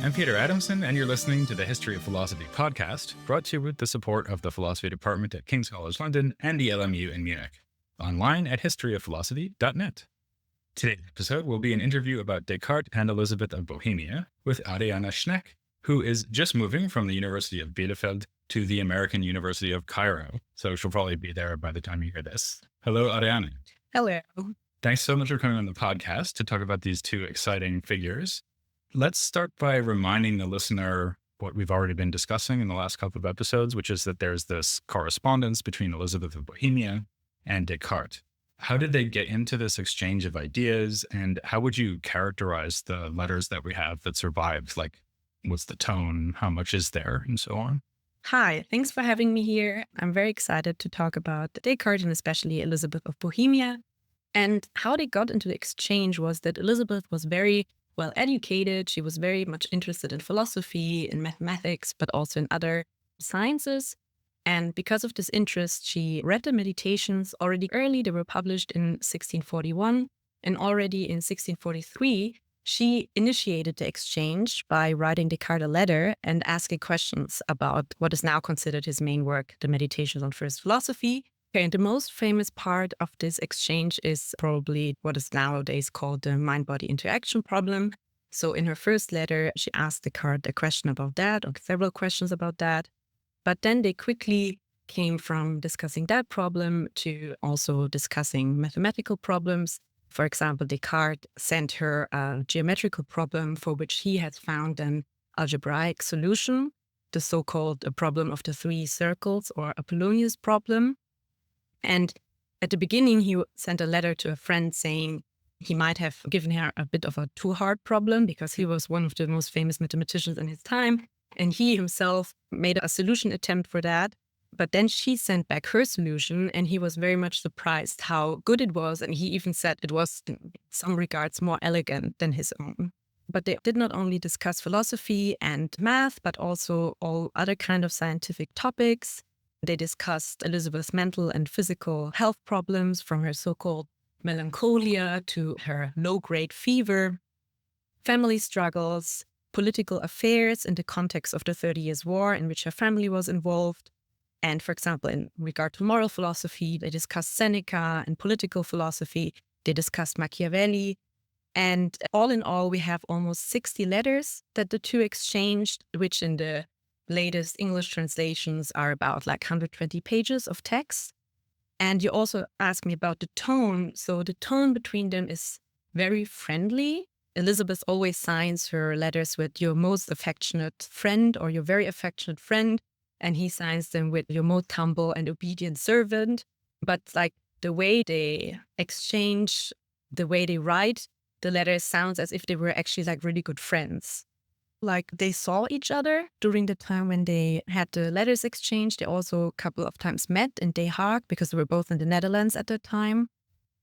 I'm Peter Adamson, and you're listening to the History of Philosophy podcast, brought to you with the support of the Philosophy Department at King's College London and the LMU in Munich. Online at historyofphilosophy.net. Today's episode will be an interview about Descartes and Elisabeth of Bohemia with Ariane Schneck, who is just moving from the University of Bielefeld to the American University of Cairo. So she'll probably be there by the time you hear this. Hello, Ariane. Hello. Thanks so much for coming on the podcast to talk about these two exciting figures. Let's start by reminding the listener what we've already been discussing in the last couple of episodes, which is that there's this correspondence between Elisabeth of Bohemia and Descartes. How did they get into this exchange of ideas, and how would you characterize the letters that we have that survived? Like, what's the tone? How much is there? And so on. Hi, thanks for having me here. I'm very excited to talk about Descartes and especially Elisabeth of Bohemia. And how they got into the exchange was that Elisabeth was very well educated. She was very much interested in philosophy, in mathematics, but also in other sciences. And because of this interest, she read the Meditations already early. They were published in 1641. And already in 1643, she initiated the exchange by writing Descartes a letter and asking questions about what is now considered his main work, the Meditations on First Philosophy. Okay, and the most famous part of this exchange is probably what is nowadays called the mind-body interaction problem. So in her first letter, she asked Descartes a question about that, or several questions about that. But then they quickly came from discussing that problem to also discussing mathematical problems. For example, Descartes sent her a geometrical problem for which he had found an algebraic solution, the so-called problem of the three circles, or Apollonius problem. And at the beginning, he sent a letter to a friend saying he might have given her a bit of a too hard problem because he was one of the most famous mathematicians in his time. And he himself made a solution attempt for that. But then she sent back her solution, and he was very much surprised how good it was. And he even said it was, in some regards, more elegant than his own. But they did not only discuss philosophy and math, but also all other kind of scientific topics. They discussed Elisabeth's mental and physical health problems, from her so-called melancholia to her low-grade fever, family struggles, political affairs in the context of the 30 Years' War in which her family was involved. And for example, in regard to moral philosophy, they discussed Seneca, and political philosophy, they discussed Machiavelli. And all in all, we have almost 60 letters that the two exchanged, which in the latest English translations are about like 120 pages of text. And you also asked me about the tone. So the tone between them is very friendly. Elisabeth always signs her letters with your most affectionate friend or your very affectionate friend. And he signs them with your most humble and obedient servant. But like the way they exchange, the way they write the letters sounds as if they were actually like really good friends. Like they saw each other during the time when they had the letters exchanged. They also a couple of times met in Den Haag because they were both in the Netherlands at the time.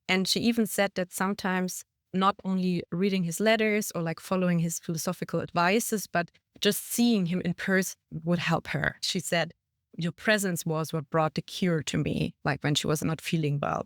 And she even said that sometimes not only reading his letters or like following his philosophical advices, but just seeing him in person would help her. She said, your presence was what brought the cure to me, like when she was not feeling well.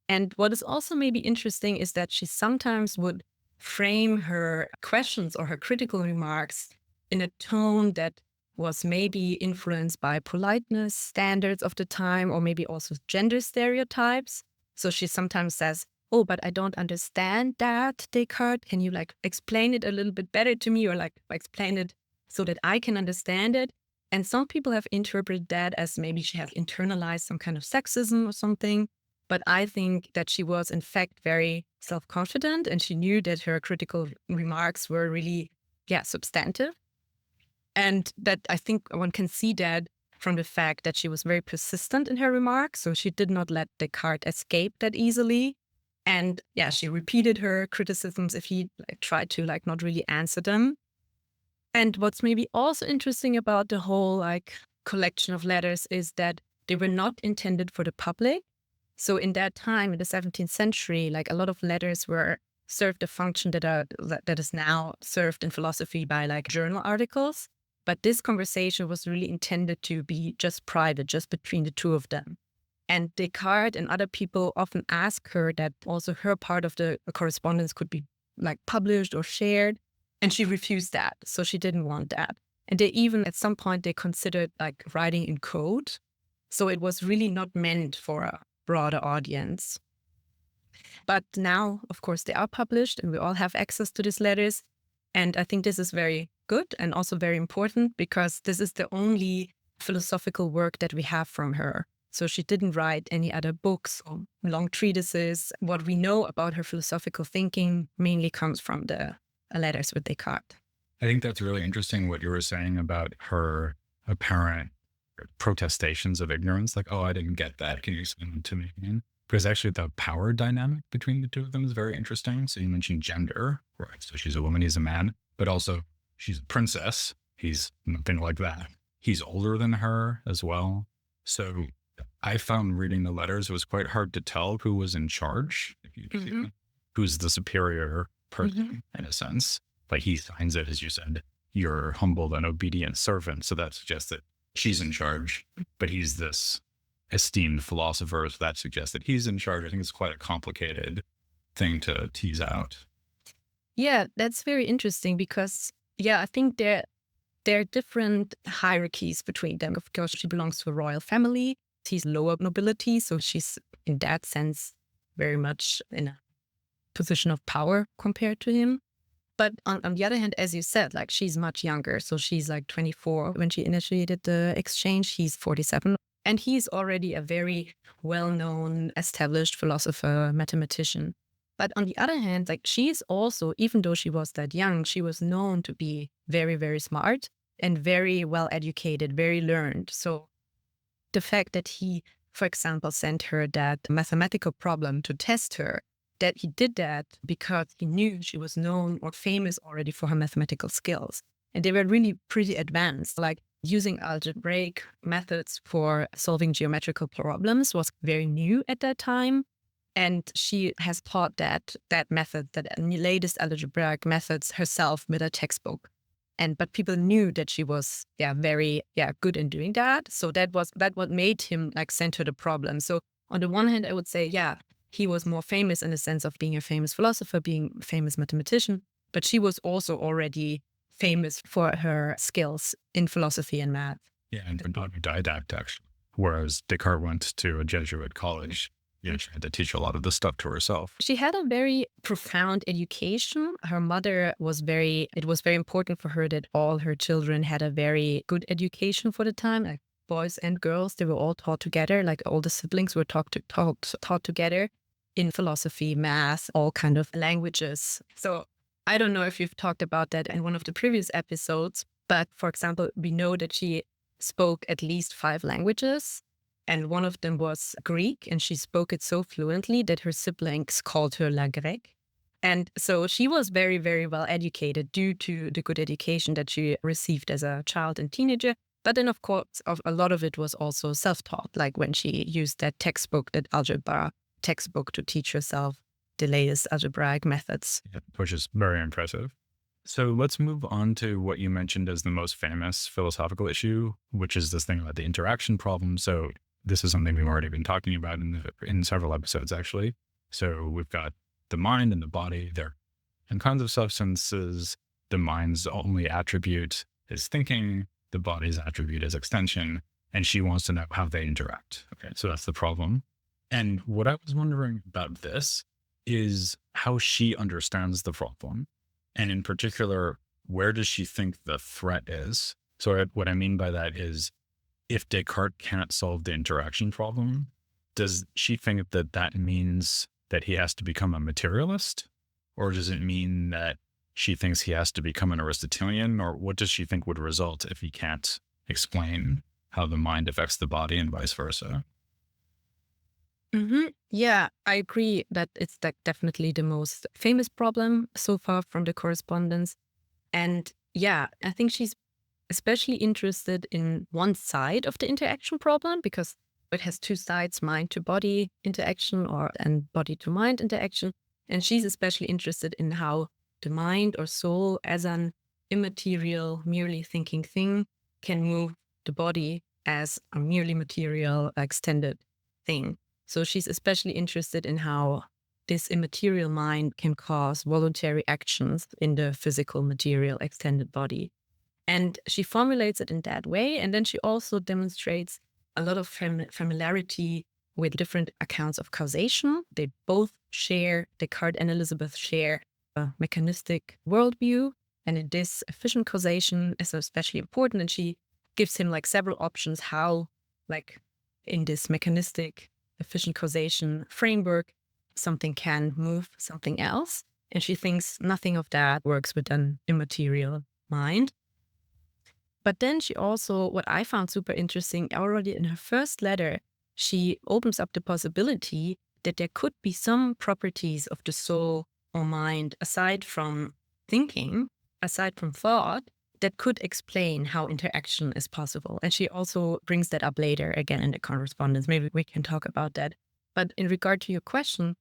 And what is also maybe interesting is that she sometimes would frame her questions or her critical remarks in a tone that was maybe influenced by politeness standards of the time, or maybe also gender stereotypes. So she sometimes says, oh, but I don't understand that, Descartes. Can you like explain it a little bit better to me, or like explain it so that I can understand it? And some people have interpreted that as maybe she has internalized some kind of sexism or something. But I think that she was, in fact, very self-confident, and she knew that her critical remarks were really, substantive. And that I think one can see that from the fact that she was very persistent in her remarks. So she did not let Descartes escape that easily. And she repeated her criticisms if he tried to not really answer them. And what's maybe also interesting about the whole collection of letters is that they were not intended for the public. So in that time, in the 17th century, a lot of letters were served a function that is now served in philosophy by journal articles. But this conversation was really intended to be just private, just between the two of them. And Descartes and other people often ask her that also her part of the correspondence could be published or shared. And she refused that. So she didn't want that. And they even, at some point, they considered like writing in code. So it was really not meant for a broader audience. But now, of course, they are published and we all have access to these letters. And I think this is very good and also very important because this is the only philosophical work that we have from her. So she didn't write any other books or long treatises. What we know about her philosophical thinking mainly comes from the letters with Descartes. I think that's really interesting what you were saying about her apparent protestations of ignorance. Like, oh, I didn't get that. Can you explain it to me again? Because actually the power dynamic between the two of them is very interesting. So you mentioned gender, right? So she's a woman, he's a man, but also she's a princess. He's nothing like that. He's older than her as well. So I found reading the letters, it was quite hard to tell who was in charge, if you see them, who's the superior person in a sense. Like he signs it, as you said, you're humble and obedient servant. So that suggests that she's in charge, but he's this esteemed philosopher. So that suggests that he's in charge. I think it's quite a complicated thing to tease out. Yeah, that's very interesting because, I think there are different hierarchies between them. Of course, she belongs to a royal family. He's lower nobility. So she's, in that sense, very much in a position of power compared to him. But on the other hand, as you said, like she's much younger. So she's like 24 when she initiated the exchange. He's 47. And he's already a very well-known, established philosopher, mathematician. But on the other hand, like she is also, even though she was that young, she was known to be very, very smart and very well educated, very learned. So the fact that he, for example, sent her that mathematical problem to test her, that he did that because he knew she was known or famous already for her mathematical skills. And they were really pretty advanced. Like using algebraic methods for solving geometrical problems was very new at that time. And she has taught that method, that latest algebraic methods herself with a textbook. But people knew that she was very good in doing that. So that what made him like send her the problem. So on the one hand, I would say, he was more famous in the sense of being a famous philosopher, being a famous mathematician, but she was also already famous for her skills in philosophy and math. Yeah, and autodidact actually. Whereas Descartes went to a Jesuit college. Yeah, she had to teach a lot of this stuff to herself. She had a very profound education. Her mother it was very important for her that all her children had a very good education for the time, like boys and girls. They were all taught together, like all the siblings were taught together in philosophy, math, all kind of languages. So I don't know if you've talked about that in one of the previous episodes, but for example, we know that she spoke at least 5 languages. And one of them was Greek, and she spoke it so fluently that her siblings called her La Grecque. And so she was very, very well educated due to the good education that she received as a child and teenager. But then, of course, a lot of it was also self-taught, like when she used that textbook, that algebra textbook, to teach herself the latest algebraic methods. Yeah, which is very impressive. So let's move on to what you mentioned as the most famous philosophical issue, which is this thing about the interaction problem. So this is something we've already been talking about in several episodes, actually. So we've got the mind and the body. They're in kinds of substances. The mind's only attribute is thinking. The body's attribute is extension. And she wants to know how they interact. Okay, so that's the problem. And what I was wondering about this is how she understands the problem. And in particular, where does she think the threat is? So what I mean by that is, if Descartes can't solve the interaction problem, does she think that that means that he has to become a materialist? Or does it mean that she thinks he has to become an Aristotelian? Or what does she think would result if he can't explain how the mind affects the body and vice versa? Yeah, I agree that it's definitely the most famous problem so far from the correspondence. And I think she's especially interested in one side of the interaction problem because it has 2 sides, mind to body interaction and body to mind interaction. And she's especially interested in how the mind or soul as an immaterial, merely thinking thing can move the body as a merely material, extended thing. So she's especially interested in how this immaterial mind can cause voluntary actions in the physical, material, extended body. And she formulates it in that way. And then she also demonstrates a lot of familiarity with different accounts of causation. They both share, Descartes and Elisabeth share a mechanistic worldview. And in this, efficient causation is especially important. And she gives him like several options how, like in this mechanistic efficient causation framework, something can move something else. And she thinks nothing of that works with an immaterial mind. But then she also, what I found super interesting, already in her first letter, she opens up the possibility that there could be some properties of the soul or mind aside from thinking, aside from thought, that could explain how interaction is possible. And she also brings that up later again in the correspondence. Maybe we can talk about that. But in regard to your question,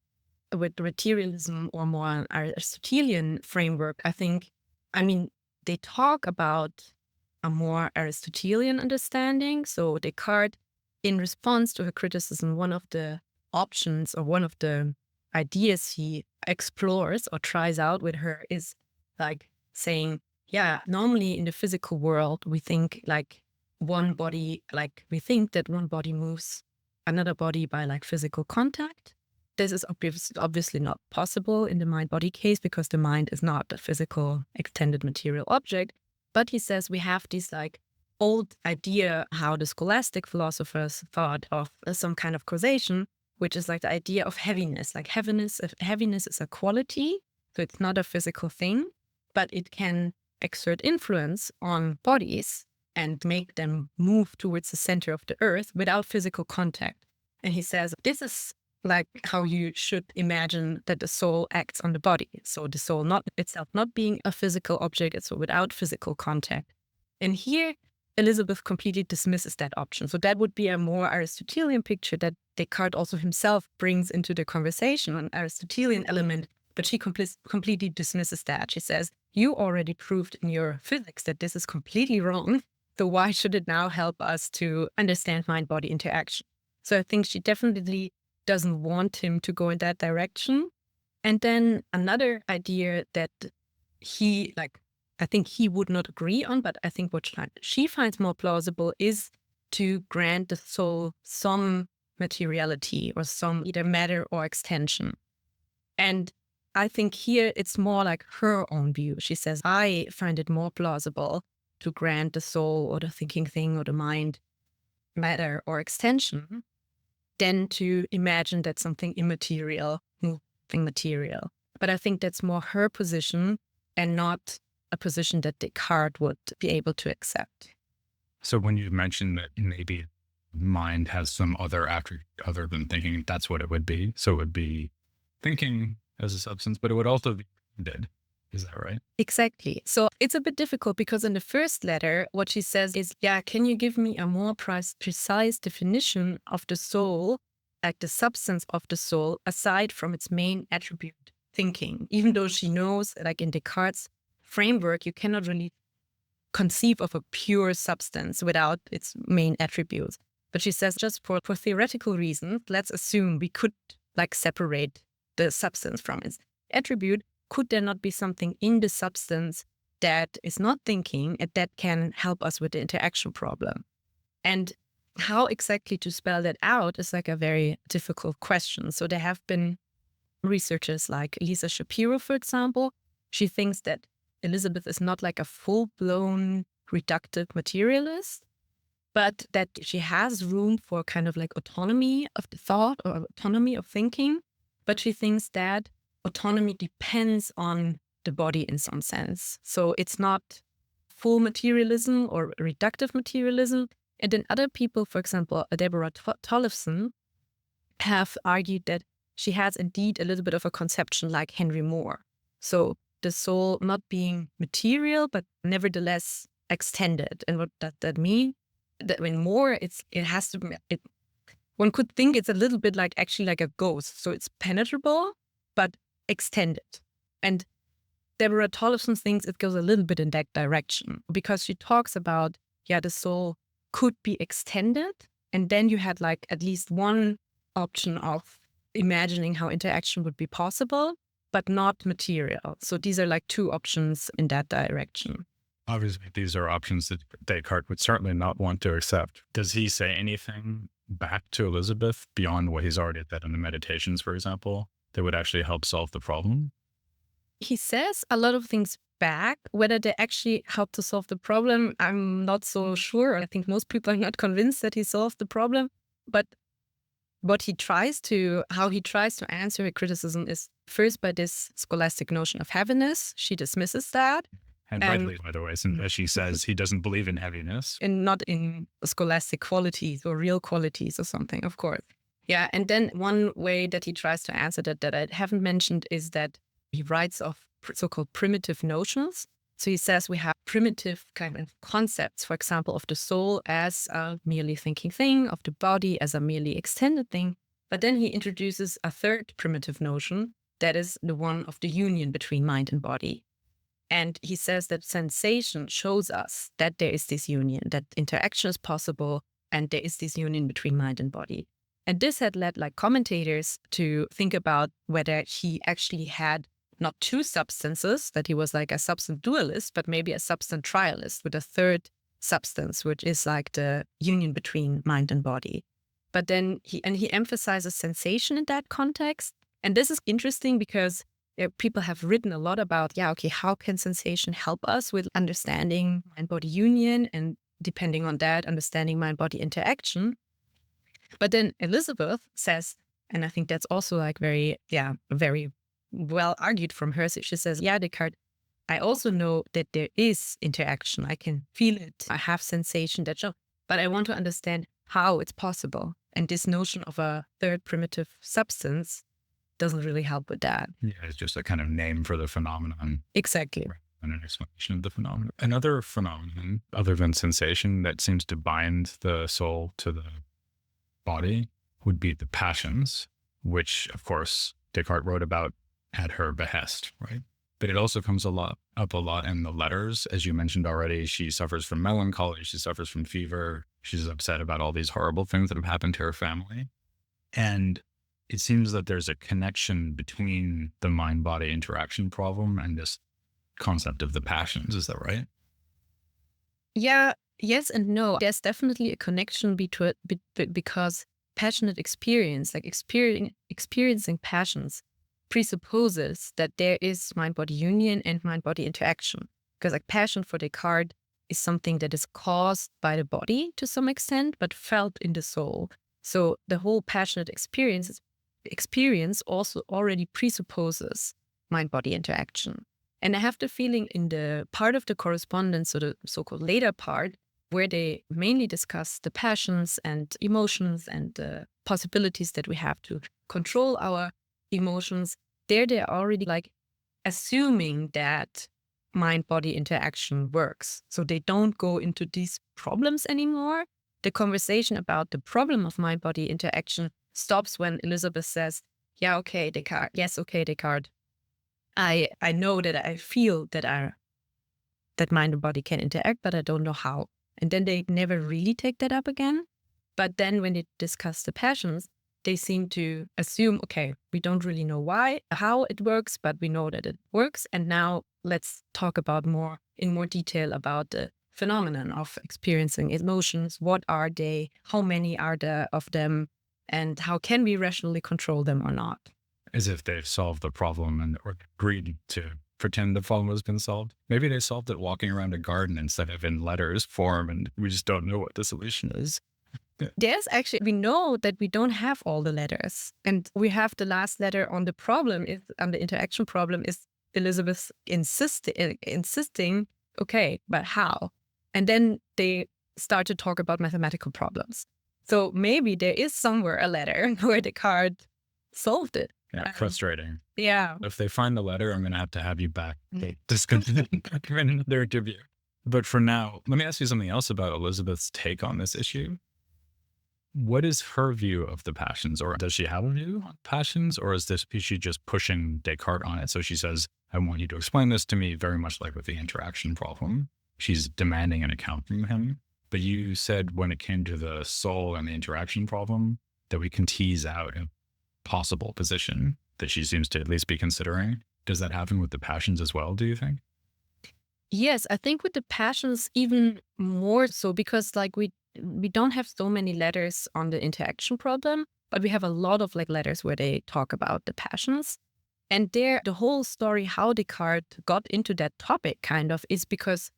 with materialism or more an Aristotelian framework, they talk about a more Aristotelian understanding. So Descartes, in response to her criticism, one of the options or one of the ideas he explores or tries out with her is like saying, yeah, normally in the physical world, we think like one body, like we think that one body moves another body by like physical contact. This is obviously not possible in the mind-body case because the mind is not a physical extended material object. But he says we have this like old idea how the scholastic philosophers thought of some kind of causation, which is like the idea of heaviness. Like heaviness is a quality, so it's not a physical thing, but it can exert influence on bodies and make them move towards the center of the earth without physical contact. And he says this is like how you should imagine that the soul acts on the body. So the soul not itself not being a physical object, it's without physical contact. And here, Elisabeth completely dismisses that option. So that would be a more Aristotelian picture that Descartes also himself brings into the conversation, an Aristotelian element, but she completely dismisses that. She says, you already proved in your physics that this is completely wrong. So why should it now help us to understand mind-body interaction? So I think she definitely doesn't want him to go in that direction. And then another idea that I think he would not agree on, but I think what she finds more plausible is to grant the soul some materiality or some either matter or extension. And I think here it's more like her own view. She says, I find it more plausible to grant the soul or the thinking thing or the mind matter or extension than to imagine that something immaterial, moving material. But I think that's more her position and not a position that Descartes would be able to accept. So when you mentioned that maybe mind has some other attribute other than thinking, that's what it would be. So it would be thinking as a substance, but it would also be dead. Is that right? Exactly. So it's a bit difficult because in the first letter, what she says is, can you give me a more precise definition of the soul, like the substance of the soul, aside from its main attribute, thinking? Even though she knows, like in Descartes' framework, you cannot really conceive of a pure substance without its main attributes. But she says, just for theoretical reasons, let's assume we could like separate the substance from its attribute. Could there not be something in the substance that is not thinking and that can help us with the interaction problem? And how exactly to spell that out is like a very difficult question. So there have been researchers like Lisa Shapiro, for example. She thinks that Elisabeth is not like a full-blown reductive materialist, but that she has room for kind of like autonomy of the thought or autonomy of thinking. But she thinks that autonomy depends on the body in some sense. So it's not full materialism or reductive materialism. And then other people, for example, Deborah Tollefson, have argued that she has indeed a little bit of a conception like Henry Moore. So the soul not being material, but nevertheless extended. And what does that mean? That when Moore, one could think it's a little bit like actually like a ghost. So it's penetrable, but extended. And Deborah Tollefson thinks it goes a little bit in that direction because she talks about, the soul could be extended. And then you had like at least one option of imagining how interaction would be possible, but not material. So these are like two options in that direction. Obviously, these are options that Descartes would certainly not want to accept. Does he say anything back to Elisabeth beyond what he's already said in the Meditations, for example, that would actually help solve the problem? He says a lot of things back. Whether they actually help to solve the problem, I'm not so sure. I think most people are not convinced that he solved the problem. But how he tries to answer her criticism is first by this scholastic notion of heaviness. She dismisses that. And rightly, by the way, since as she says, he doesn't believe in heaviness. And not in scholastic qualities or real qualities or something, of course. Yeah. And then one way that he tries to answer that I haven't mentioned is that he writes of so-called primitive notions. So he says we have primitive kind of concepts, for example, of the soul as a merely thinking thing, of the body as a merely extended thing. But then he introduces a third primitive notion, that is the one of the union between mind and body. And he says that sensation shows us that there is this union, that interaction is possible, and there is this union between mind and body. And this had led like commentators to think about whether he actually had not two substances, that he was like a substance dualist, but maybe a substance trialist with a third substance, which is like the union between mind and body. But then he emphasizes sensation in that context. And this is interesting because people have written a lot about, how can sensation help us with understanding mind-body union and depending on that, understanding mind-body interaction. But then Elisabeth says, and I think that's also like very well argued from her. So she says, Descartes, I also know that there is interaction. I can feel it. I have sensation that show, but I want to understand how it's possible. And this notion of a third primitive substance doesn't really help with that. Yeah, it's just a kind of name for the phenomenon. Exactly. And an explanation of the phenomenon. Another phenomenon, other than sensation, that seems to bind the soul to the body would be the passions, which, of course, Descartes wrote about at her behest, right? But it also comes up a lot in the letters. As you mentioned already, she suffers from melancholy, she suffers from fever, she's upset about all these horrible things that have happened to her family. And it seems that there's a connection between the mind-body interaction problem and this concept of the passions. Is that right? Yeah, yes and no. There's definitely a connection between because passionate experience, like experiencing passions, presupposes that there is mind-body union and mind-body interaction. Because like passion for Descartes is something that is caused by the body to some extent, but felt in the soul. So the whole passionate experience also already presupposes mind-body interaction. And I have the feeling in the part of the correspondence, so the so-called later part, where they mainly discuss the passions and emotions and the possibilities that we have to control our emotions, there they're already like assuming that mind-body interaction works. So they don't go into these problems anymore. The conversation about the problem of mind-body interaction stops when Elisabeth says, Descartes. Yes, okay, Descartes. I know that I feel that mind and body can interact, but I don't know how. And then they never really take that up again. But then when they discuss the passions, they seem to assume, okay, we don't really know how it works, but we know that it works. And now let's talk about in more detail about the phenomenon of experiencing emotions. What are they? How many are there of them? And how can we rationally control them or not? As if they've solved the problem or agreed to pretend the problem has been solved. Maybe they solved it walking around a garden instead of in letters form, and we just don't know what the solution is. We know that we don't have all the letters. And we have the last letter on the problem, on the interaction problem, is Elisabeth insisting, okay, but how? And then they start to talk about mathematical problems. So maybe there is somewhere a letter where Descartes solved it. Yeah, frustrating. Yeah. If they find the letter, I'm going to have you back. Discontinue in another interview. But for now, let me ask you something else about Elisabeth's take on this issue. What is her view of the passions? Or does she have a view on passions? Or is she just pushing Descartes on it? So she says, I want you to explain this to me, very much like with the interaction problem. She's demanding an account from him. But you said when it came to the soul and the interaction problem, that we can tease out possible position that she seems to at least be considering. Does that happen with the passions as well, do you think? Yes, I think with the passions even more so because like we don't have so many letters on the interaction problem, but we have a lot of like letters where they talk about the passions. And there the whole story how Descartes got into that topic kind of is because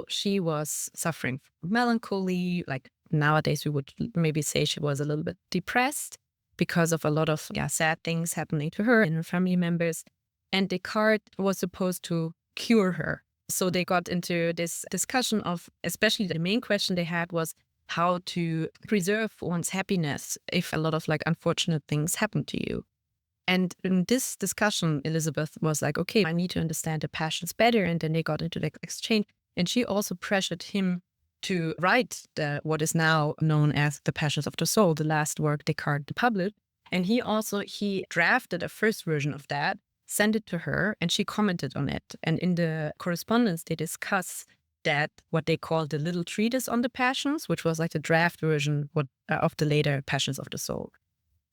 she was suffering from melancholy, like nowadays we would maybe say she was a little bit depressed because of a lot of sad things happening to her and her family members. And Descartes was supposed to cure her. So they got into this discussion of, especially the main question they had was how to preserve one's happiness if a lot of like unfortunate things happen to you. And in this discussion, Elisabeth was like, okay, I need to understand the passions better. And then they got into the exchange. And she also pressured him to write what is now known as The Passions of the Soul, the last work Descartes published. And he drafted a first version of that, sent it to her, and she commented on it. And in the correspondence, they discuss that what they call the little treatise on the passions, which was like the draft version of the later Passions of the Soul.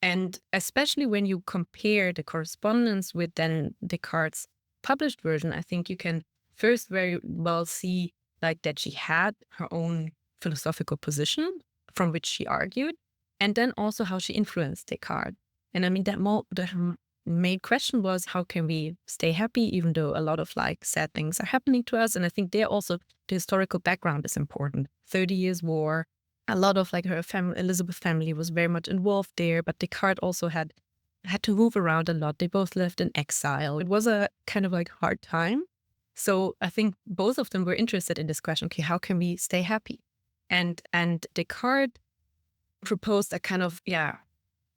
And especially when you compare the correspondence with then Descartes' published version, I think you can first very well see like that she had her own philosophical position from which she argued, and then also how she influenced Descartes. And I mean, the main question was, how can we stay happy even though a lot of like sad things are happening to us? And I think there also the historical background is important. 30 Years War, a lot of like her family, Elisabeth family was very much involved there, but Descartes also had to move around a lot. They both lived in exile. It was a kind of like hard time. So I think both of them were interested in this question, okay, how can we stay happy? And Descartes proposed a kind of,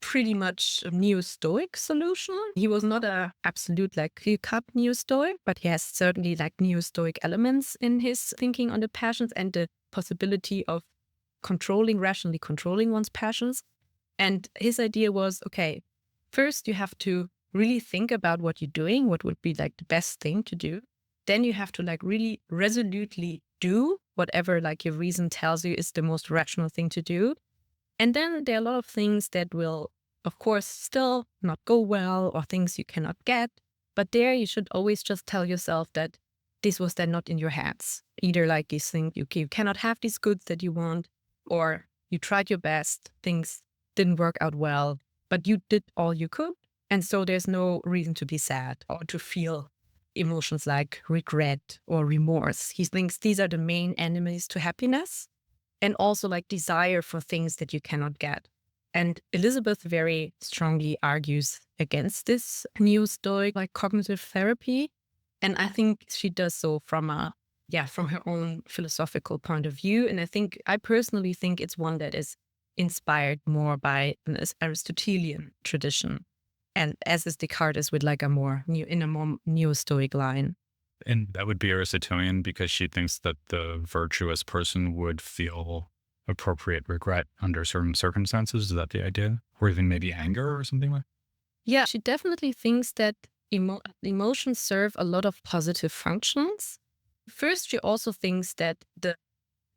pretty much a neo-Stoic solution. He was not a absolute like clear-cut neo-Stoic, but he has certainly like neo-Stoic elements in his thinking on the passions and the possibility of rationally controlling one's passions. And his idea was, okay, first you have to really think about what you're doing, what would be like the best thing to do. Then you have to like really resolutely do whatever like your reason tells you is the most rational thing to do. And then there are a lot of things that will, of course, still not go well or things you cannot get. But there you should always just tell yourself that this was then not in your hands. Either like you think you cannot have these goods that you want, or you tried your best, things didn't work out well, but you did all you could. And so there's no reason to be sad or to feel emotions like regret or remorse. He thinks these are the main enemies to happiness. And also like desire for things that you cannot get. And Elisabeth very strongly argues against this new Stoic like cognitive therapy. And I think she does so from her own philosophical point of view. And I personally think it's one that is inspired more by an Aristotelian tradition. And as is Descartes with like a more neo-Stoic line. And that would be Aristotelian because she thinks that the virtuous person would feel appropriate regret under certain circumstances. Is that the idea? Or even maybe anger or something like that? Yeah, she definitely thinks that emotions serve a lot of positive functions. First, she also thinks that the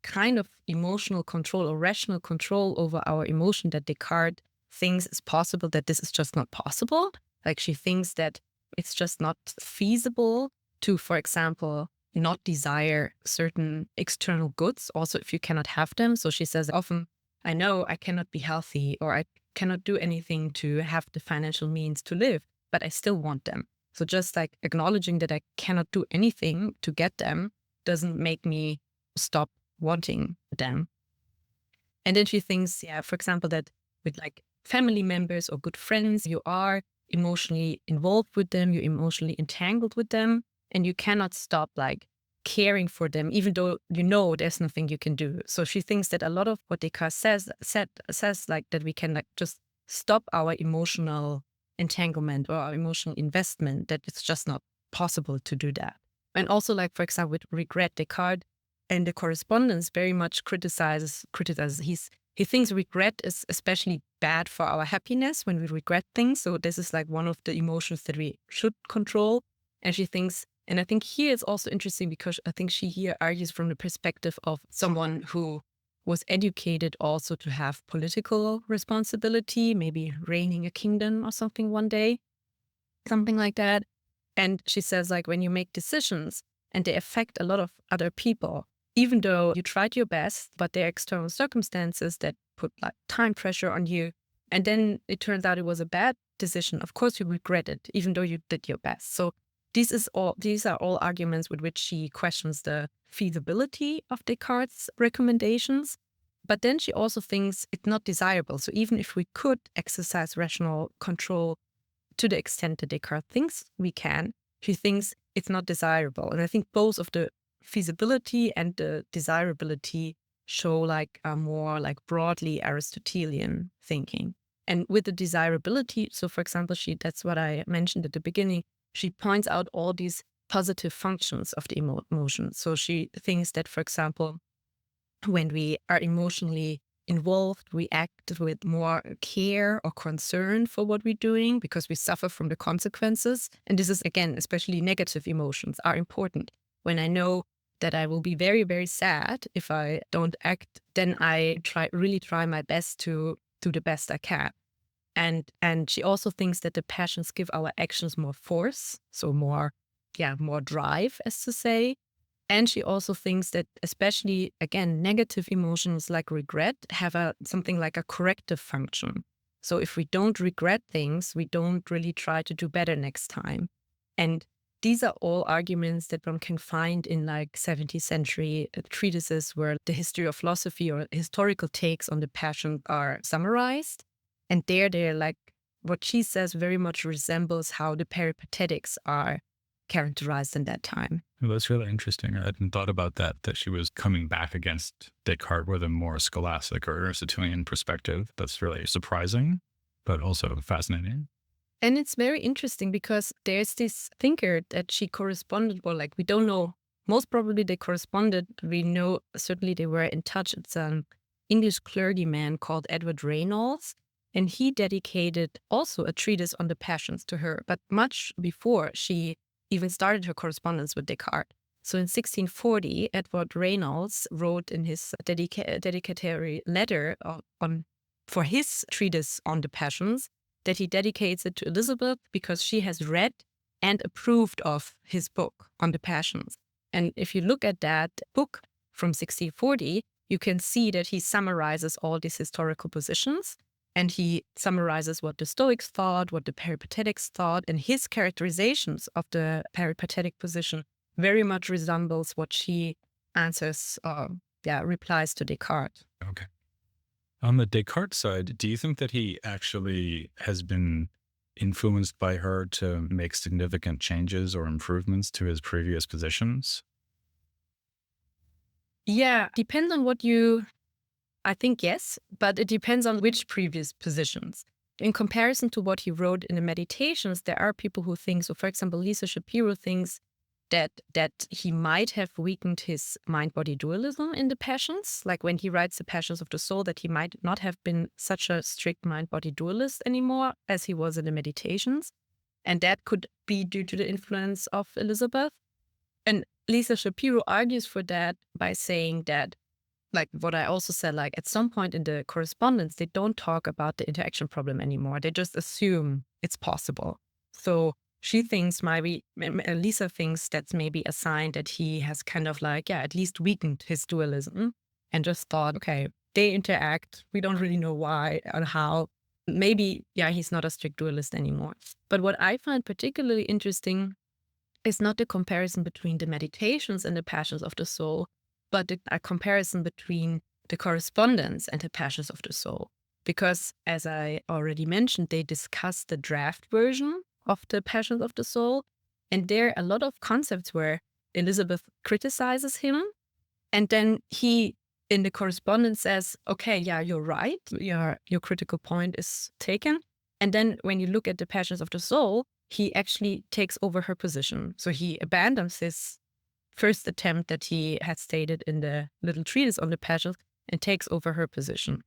kind of emotional control or rational control over our emotion that Descartes thinks is possible, that this is just not possible. Like she thinks that it's just not feasible to, for example, not desire certain external goods, also if you cannot have them. So she says often, I know I cannot be healthy or I cannot do anything to have the financial means to live, but I still want them. So just like acknowledging that I cannot do anything to get them doesn't make me stop wanting them. And then she thinks, for example, that with like family members or good friends, you are emotionally involved with them, you're emotionally entangled with them. And you cannot stop like caring for them, even though you know there's nothing you can do. So she thinks that a lot of what Descartes says like that we can like just stop our emotional entanglement or our emotional investment, that it's just not possible to do that. And also like, for example, with regret, Descartes and the correspondence very much criticizes. He thinks regret is especially bad for our happiness when we regret things. So this is like one of the emotions that we should control. And she thinks, and I think here it's also interesting because I think she here argues from the perspective of someone who was educated also to have political responsibility, maybe reigning a kingdom or something one day, something like that. And she says, like, when you make decisions and they affect a lot of other people, even though you tried your best, but there are external circumstances that put like time pressure on you, and then it turns out it was a bad decision, of course you regret it, even though you did your best. So these are all arguments with which she questions the feasibility of Descartes' recommendations. But then she also thinks it's not desirable. So even if we could exercise rational control to the extent that Descartes thinks we can, she thinks it's not desirable. And I think both of the feasibility and the desirability show like a more like broadly Aristotelian thinking. And with the desirability, so for example, that's what I mentioned at the beginning, she points out all these positive functions of the emotion. So she thinks that, for example, when we are emotionally involved, we act with more care or concern for what we're doing because we suffer from the consequences. And this is, again, especially negative emotions are important. When I know that I will be very, very sad if I don't act, then I really try my best to do the best I can. And she also thinks that the passions give our actions more force, so more drive, as to say. And she also thinks that especially, again, negative emotions like regret have something like a corrective function. So if we don't regret things, we don't really try to do better next time. And these are all arguments that one can find in like 17th century treatises where the history of philosophy or historical takes on the passion are summarized. And they're like, what she says very much resembles how the peripatetics are characterized in that time. Well, that's really interesting. I hadn't thought about that she was coming back against Descartes with a more scholastic or Aristotelian perspective. That's really surprising, but also fascinating. And it's very interesting because there's this thinker that she corresponded, well, like we don't know, most probably they corresponded. We know certainly they were in touch. It's an English clergyman called Edward Reynolds. And he dedicated also a treatise on the passions to her, but much before she even started her correspondence with Descartes. So in 1640, Edward Reynolds wrote in his dedicatory letter for his treatise on the passions that he dedicates it to Elisabeth because she has read and approved of his book on the passions. And if you look at that book from 1640, you can see that he summarizes all these historical positions. And he summarizes what the Stoics thought, what the Peripatetics thought, and his characterizations of the peripatetic position very much resembles what she answers, replies to Descartes. Okay. On the Descartes side, do you think that he actually has been influenced by her to make significant changes or improvements to his previous positions? Yeah, depends on I think yes, but it depends on which previous positions. In comparison to what he wrote in the Meditations, there are people who think, so for example, Lisa Shapiro thinks that he might have weakened his mind-body dualism in the Passions, like when he writes the Passions of the Soul, that he might not have been such a strict mind-body dualist anymore as he was in the Meditations. And that could be due to the influence of Elisabeth. And Lisa Shapiro argues for that by saying that, like what I also said, like at some point in the correspondence, they don't talk about the interaction problem anymore. They just assume it's possible. So she thinks Lisa thinks that's maybe a sign that he has kind of like, at least weakened his dualism and just thought, okay, they interact. We don't really know why or how. Maybe, he's not a strict dualist anymore. But what I find particularly interesting is not the comparison between the Meditations and the Passions of the Soul, but a comparison between the correspondence and the passions of the soul. Because as I already mentioned, they discuss the draft version of the passions of the soul. And there are a lot of concepts where Elisabeth criticizes him. And then he, in the correspondence, says, okay, you're right. Your critical point is taken. And then when you look at the passions of the soul, he actually takes over her position. So he abandons his first attempt that he had stated in the little treatise on the passions and takes over her position.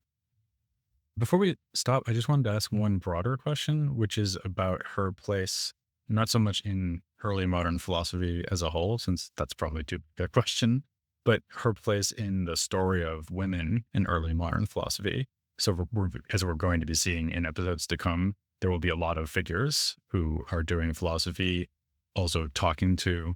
Before we stop, I just wanted to ask one broader question, which is about her place, not so much in early modern philosophy as a whole, since that's probably too big a question, but her place in the story of women in early modern philosophy. So as we're going to be seeing in episodes to come, there will be a lot of figures who are doing philosophy, also talking to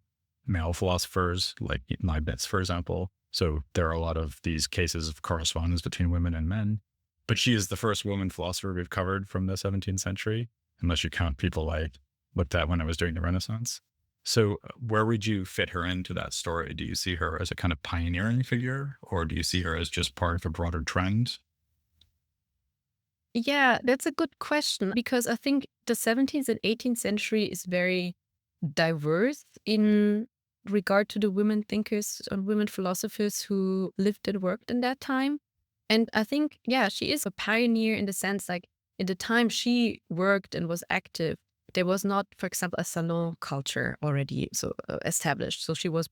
male philosophers like Leibniz, for example. So there are a lot of these cases of correspondence between women and men. But she is the first woman philosopher we've covered from the 17th century, unless you count people I looked at when I was doing the Renaissance. So where would you fit her into that story? Do you see her as a kind of pioneering figure, or do you see her as just part of a broader trend? Yeah, that's a good question because I think the 17th and 18th century is very diverse in regard to the women thinkers and women philosophers who lived and worked in that time. And I think, yeah, she is a pioneer in the sense like in the time she worked and was active, there was not, for example, a salon culture already established. So she was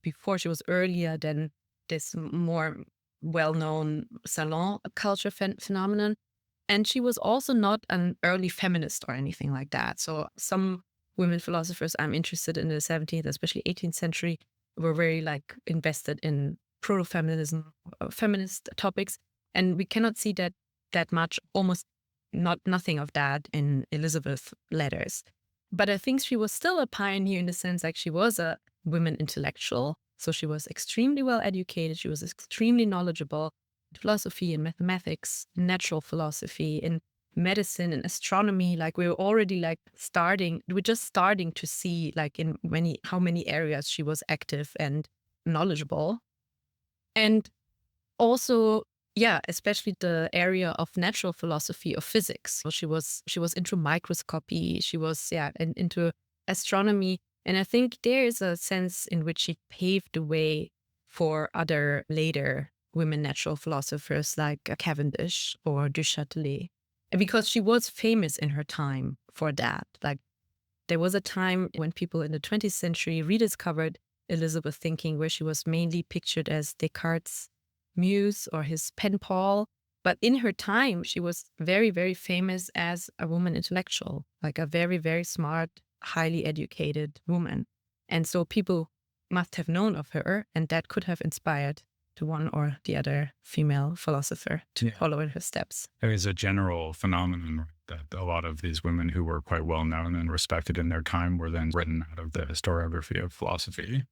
earlier than this more well-known salon culture phenomenon. And she was also not an early feminist or anything like that. So some women philosophers I'm interested in the 17th, especially 18th century, were very like invested in proto-feminism, feminist topics. And we cannot see that much, almost nothing of that in Elisabeth's letters. But I think she was still a pioneer in the sense like she was a women intellectual. So she was extremely well educated. She was extremely knowledgeable in philosophy and mathematics, natural philosophy, in medicine and astronomy. Like we were already we're just starting to see like in how many areas she was active and knowledgeable. And also, yeah, especially the area of natural philosophy of physics. So she was into microscopy. She was into astronomy, and I think there is a sense in which she paved the way for other later women natural philosophers like Cavendish or Du Châtelet, and because she was famous in her time for that. Like there was a time when people in the 20th century rediscovered Elisabeth thinking, where she was mainly pictured as Descartes' muse or his pen pal. But in her time, she was very, very famous as a woman intellectual, like a very, very smart, highly educated woman. And so people must have known of her, and that could have inspired the one or the other female philosopher to follow in her steps. There is a general phenomenon that a lot of these women who were quite well known and respected in their time were then written out of the historiography of philosophy.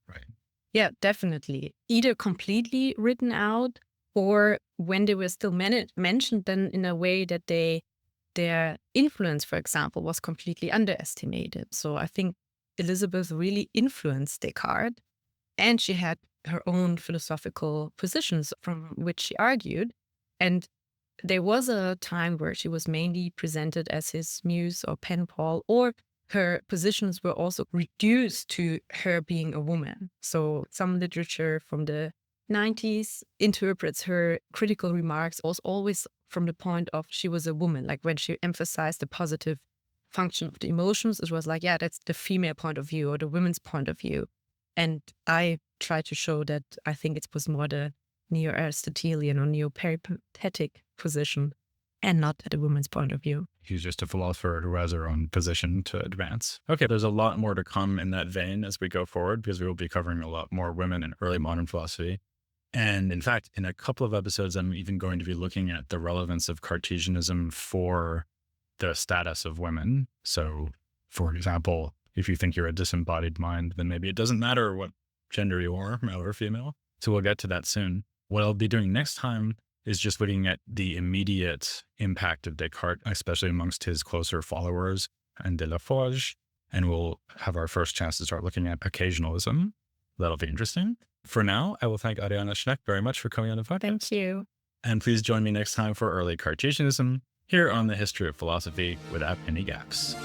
Right. Yeah, definitely. Either completely written out, or when they were still mentioned, then in a way that their influence, for example, was completely underestimated. So I think Elisabeth really influenced Descartes, and she had her own philosophical positions from which she argued. And there was a time where she was mainly presented as his muse or pen pal, or her positions were also reduced to her being a woman. So some literature from the 90s interprets her critical remarks also always from the point of she was a woman. Like when she emphasized the positive function of the emotions, it was like, yeah, that's the female point of view or the women's point of view. And I try to show that I think it was more the neo-Aristotelian or neo-peripatetic position and not the woman's point of view. She's just a philosopher who has her own position to advance. Okay, there's a lot more to come in that vein as we go forward, because we will be covering a lot more women in early modern philosophy. And in fact, in a couple of episodes, I'm even going to be looking at the relevance of Cartesianism for the status of women. So, for example, if you think you're a disembodied mind, then maybe it doesn't matter what gender you are, male or female. So we'll get to that soon. What I'll be doing next time is just looking at the immediate impact of Descartes, especially amongst his closer followers and de la Forge. And we'll have our first chance to start looking at occasionalism. That'll be interesting. For now, I will thank Ariane Schneck very much for coming on the podcast. Thank you. And please join me next time for early Cartesianism here on the History of Philosophy without any gaps.